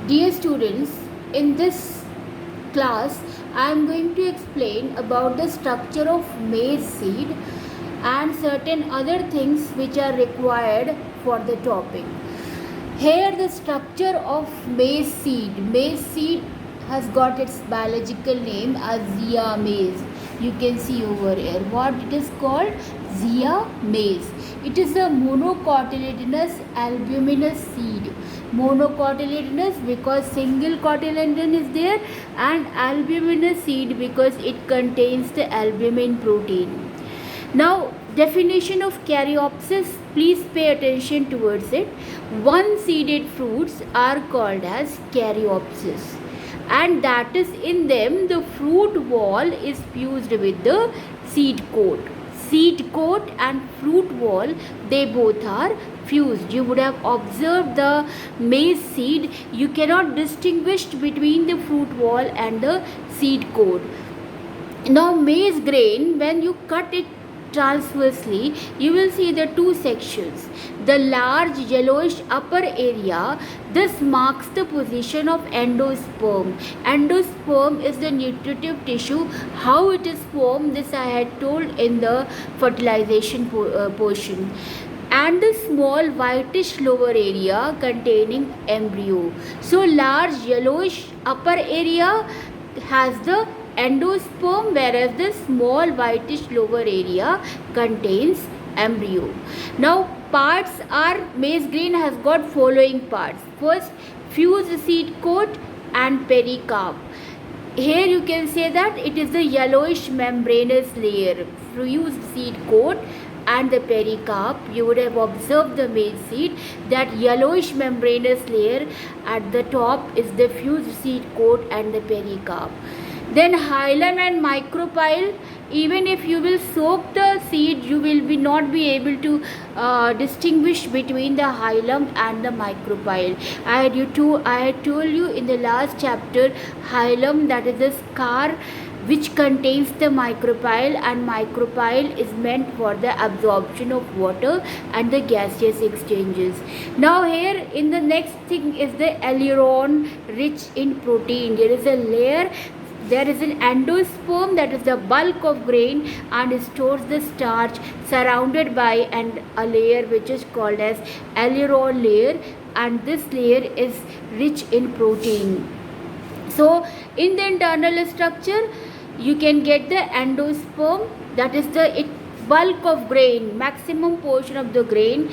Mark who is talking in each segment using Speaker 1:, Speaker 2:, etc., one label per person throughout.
Speaker 1: Dear students, in this class I am going to explain about the structure of maize seed and certain other things which are required for the topic. Here the structure of maize seed. Maize seed has got its biological name as Zea mays. You can see over here what it is called, Zea mays. It is a monocotyledonous albuminous seed. Monocotyledonous because single cotyledon is there, and albuminous seed because it contains the albumin protein. Now, definition of Caryopsis, please pay attention towards it. One-seeded fruits are called as Caryopsis, and that is, in them the fruit wall is fused with the seed coat. Seed coat and fruit wall, they both are fused. You would have observed the maize seed. You cannot distinguish between the fruit wall and the seed coat. Now maize grain, when you cut it transversely, you will see the two sections. The large yellowish upper area, this marks the position of endosperm. Endosperm is the nutritive tissue. How it is formed, this I had told in the fertilization portion. And the small whitish lower area containing embryo. So large yellowish upper area has the endosperm, whereas the small whitish lower area contains embryo. Now parts are, maize grain has got following parts. First, fused seed coat and pericarp. Here you can say that it is the yellowish membranous layer, fused seed coat and the pericarp. You would have observed the maize seed, that yellowish membranous layer at the top is the fused seed coat and the pericarp. Then hilum and micropyle. Even if you will soak the seed, you will not be able to distinguish between the hilum and the micropyle. I had told you in the last chapter, hilum, that is the scar which contains the micropyle, and micropyle is meant for the absorption of water and the gaseous exchanges. Now here in the next thing is the aileron rich in protein. There is a layer. There is an endosperm, that is the bulk of grain, and it stores the starch, surrounded by a layer which is called as aileron layer, and this layer is rich in protein. So in the internal structure you can get the endosperm, that is the bulk of grain, maximum portion of the grain.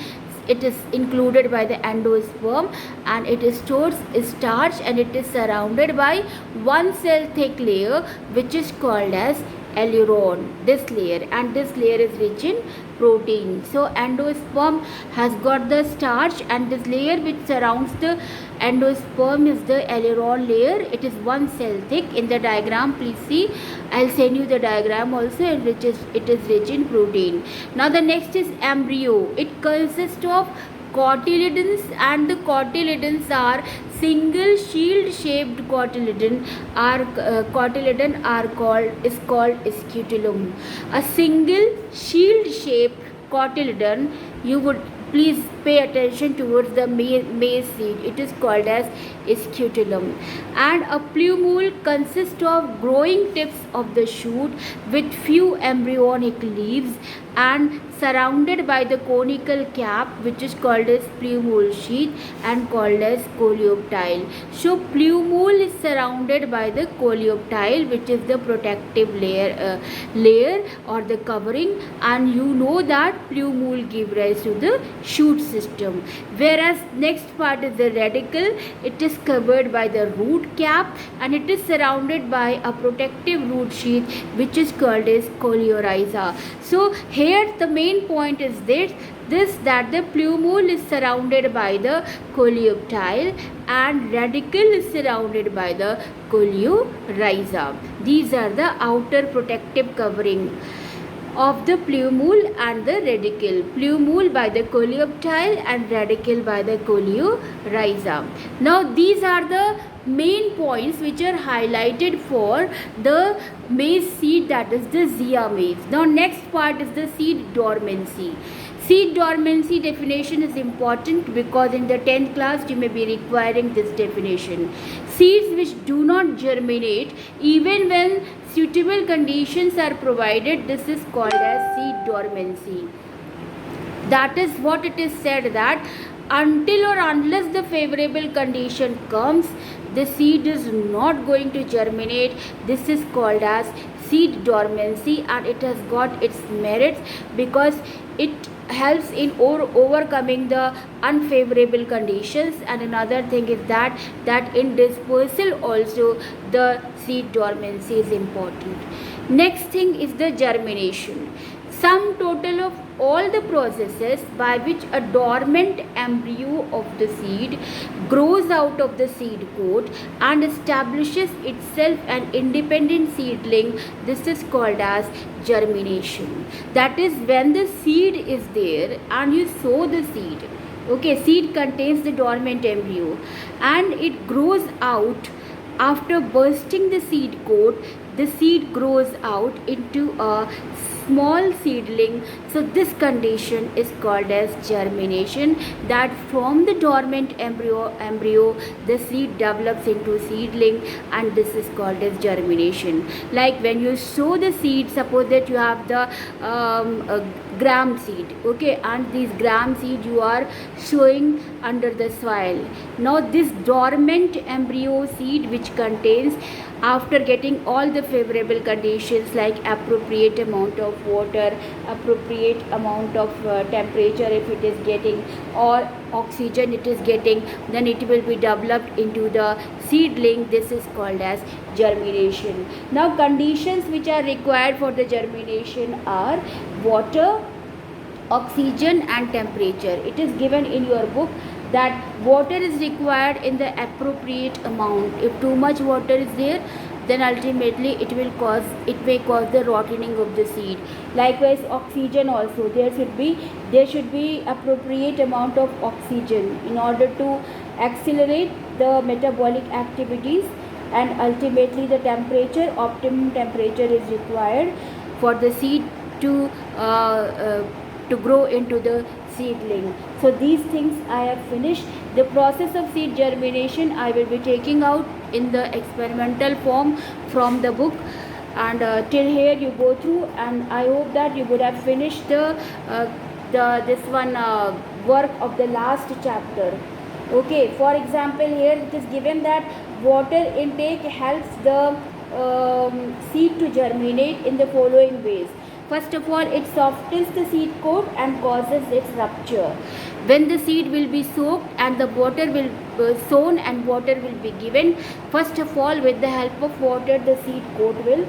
Speaker 1: It is included by the endosperm, and it stores starch, and it is surrounded by one cell thick layer which is called as aileron, this layer, and this layer is rich in protein. So endosperm has got the starch, and this layer which surrounds the endosperm is the aileron layer. It is one cell thick. In the diagram, please see, I'll send you the diagram also, and it is rich in protein. Now the next is embryo. It consists of cotyledons, and the cotyledons are single shield shaped cotyledon is called scutellum. A single shield shaped cotyledon, you would please pay attention towards the maize seed, it is called as scutellum. And a plumule consists of growing tips of the shoot with few embryonic leaves and surrounded by the conical cap which is called as plumule sheath and called as coleoptile. So plumule is surrounded by the coleoptile, which is the protective layer or the covering, and you know that plumule give rise to the shoot system. Whereas next part is the radicle. It is covered by the root cap, and it is surrounded by a protective root sheath which is called as coleorhiza. So here the main point is that the plumule is surrounded by the coleoptile and radicle is surrounded by the coleorhiza. These are the outer protective covering of the plumule and the radicle. Plumule by the coleoptile and radicle by the coleorhiza. Now these are the main points which are highlighted for the maize seed, that is the Zea mays. Now next part is the seed dormancy. Seed dormancy definition is important because in the 10th class you may be requiring this definition. Seeds which do not germinate even when suitable conditions are provided, this is called as seed dormancy. That is what it is said, that until or unless the favorable condition comes, the seed is not going to germinate. This is called as seed dormancy, and it has got its merits because it helps in overcoming the unfavorable conditions. And another thing is that in dispersal also the seed dormancy is important. Next thing is the germination. Sum total of all the processes by which a dormant embryo of the seed grows out of the seed coat and establishes itself an independent seedling, this is called as germination. That is, when the seed is there and you sow the seed, okay, seed contains the dormant embryo and it grows out. After bursting the seed coat, the seed grows out into a small seedling. So this condition is called as germination, that from the dormant embryo the seed develops into seedling, and this is called as germination. Like when you sow the seed, suppose that you have the gram seed, okay, and these gram seed you are sowing under the soil. Now this dormant embryo seed which contains, after getting all the favorable conditions like appropriate amount of water, appropriate amount of temperature if it is getting, or oxygen it is getting, then it will be developed into the seedling. This is called as germination. Now conditions which are required for the germination are water, oxygen and temperature. It is given in your book that water is required in the appropriate amount. If too much water is there, then ultimately it may cause the rotting of the seed. Likewise oxygen also, there should be appropriate amount of oxygen in order to accelerate the metabolic activities, and ultimately the temperature, optimum temperature is required for the seed to grow into the seedling. So these things I have finished. The process of seed germination I will be taking out in the experimental form from the book, and till here you go through, and I hope that you would have finished the work of the last chapter. Okay, for example, here it is given that water intake helps the seed to germinate in the following ways. First of all, it softens the seed coat and causes its rupture. When the seed will be soaked and the water will sown and water will be given, first of all, with the help of water, the seed coat will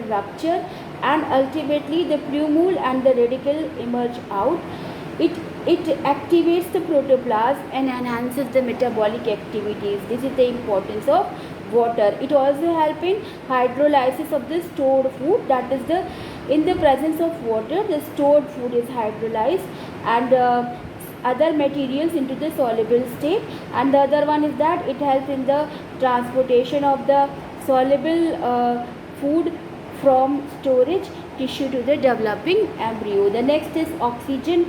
Speaker 1: rupture, and ultimately the plumule and the radicle emerge out. It activates the protoplasm and enhances the metabolic activities. This is the importance of water. It also helps in hydrolysis of the stored food. That is, in the presence of water, the stored food is hydrolyzed and other materials into the soluble state. And the other one is that it helps in the transportation of the soluble food from storage tissue to the developing embryo. The next is oxygen.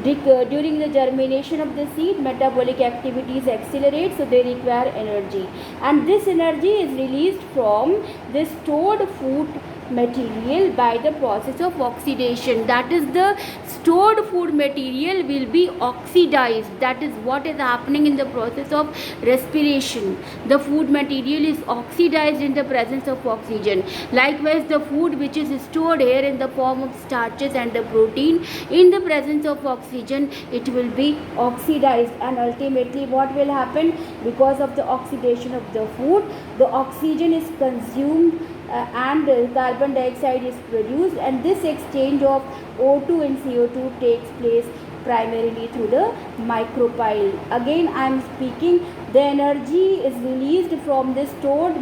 Speaker 1: During the germination of the seed, metabolic activities accelerate, so they require energy, and this energy is released from the stored food material by the process of oxidation. That is, the stored food material will be oxidized. That is what is happening in the process of respiration. The food material is oxidized in the presence of oxygen. Likewise, the food which is stored here in the form of starches and the protein, in the presence of oxygen, it will be oxidized, and ultimately what will happen? Because of the oxidation of the food, the oxygen is consumed and carbon dioxide is produced, and this exchange of O2 and CO2 takes place primarily through the micropyle. Again I am speaking, the energy is released from the stored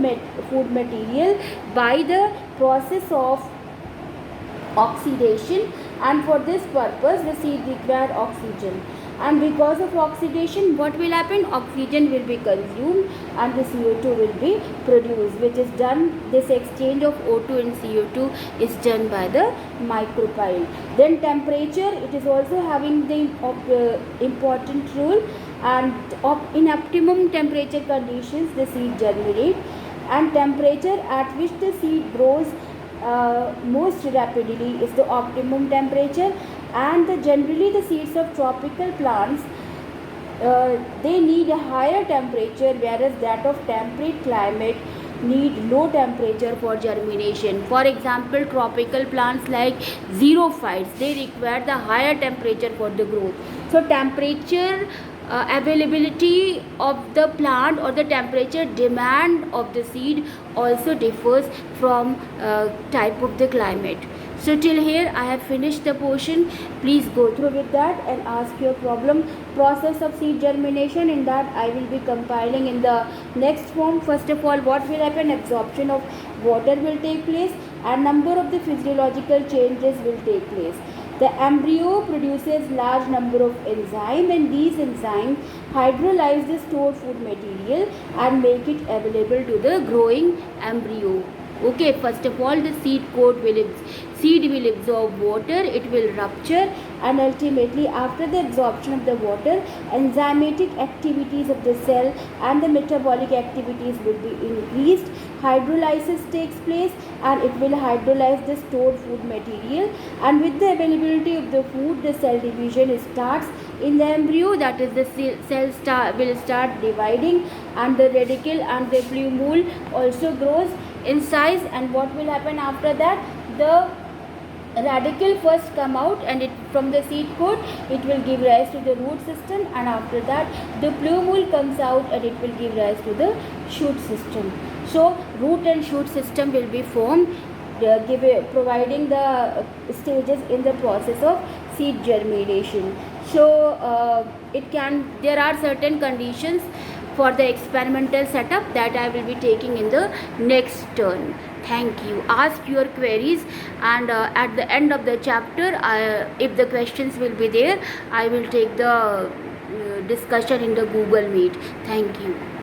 Speaker 1: food material by the process of oxidation, and for this purpose the seed require oxygen. and because of oxidation, what will happen? Oxygen will be consumed and the CO2 will be produced, which is done, this exchange of O2 and CO2 is done by the micropyle. Then temperature, it is also having the important role, and in optimum temperature conditions the seed germinate, and temperature at which the seed grows most rapidly is the optimum temperature. And generally the seeds of tropical plants, they need a higher temperature, whereas that of temperate climate need low temperature for germination. For example, tropical plants like xerophytes, they require the higher temperature for the growth. So temperature availability of the plant or the temperature demand of the seed also differs from type of the climate. So till here I have finished the portion. Please go through with that and ask your problem. Process of seed germination, in that I will be compiling in the next form. First of all, what will happen? Absorption of water will take place and number of the physiological changes will take place. The embryo produces large number of enzymes, and these enzymes hydrolyze the stored food material and make it available to the growing embryo. Okay, first of all, the seed will absorb water, it will rupture, and ultimately after the absorption of the water, enzymatic activities of the cell and the metabolic activities will be increased. Hydrolysis takes place and it will hydrolyze the stored food material, and with the availability of the food, the cell division starts in the embryo, that is the cell will start dividing, and the radicle and the plumule also grows in size. And what will happen after that? The radicle first come out, and it from the seed coat it will give rise to the root system, and after that the plumule comes out and it will give rise to the shoot system. So root and shoot system will be formed, providing the stages in the process of seed germination. So there are certain conditions for the experimental setup that I will be taking in the next turn. Thank you. Ask your queries, and at the end of the chapter, if the questions will be there, I will take the discussion in the Google Meet. Thank you.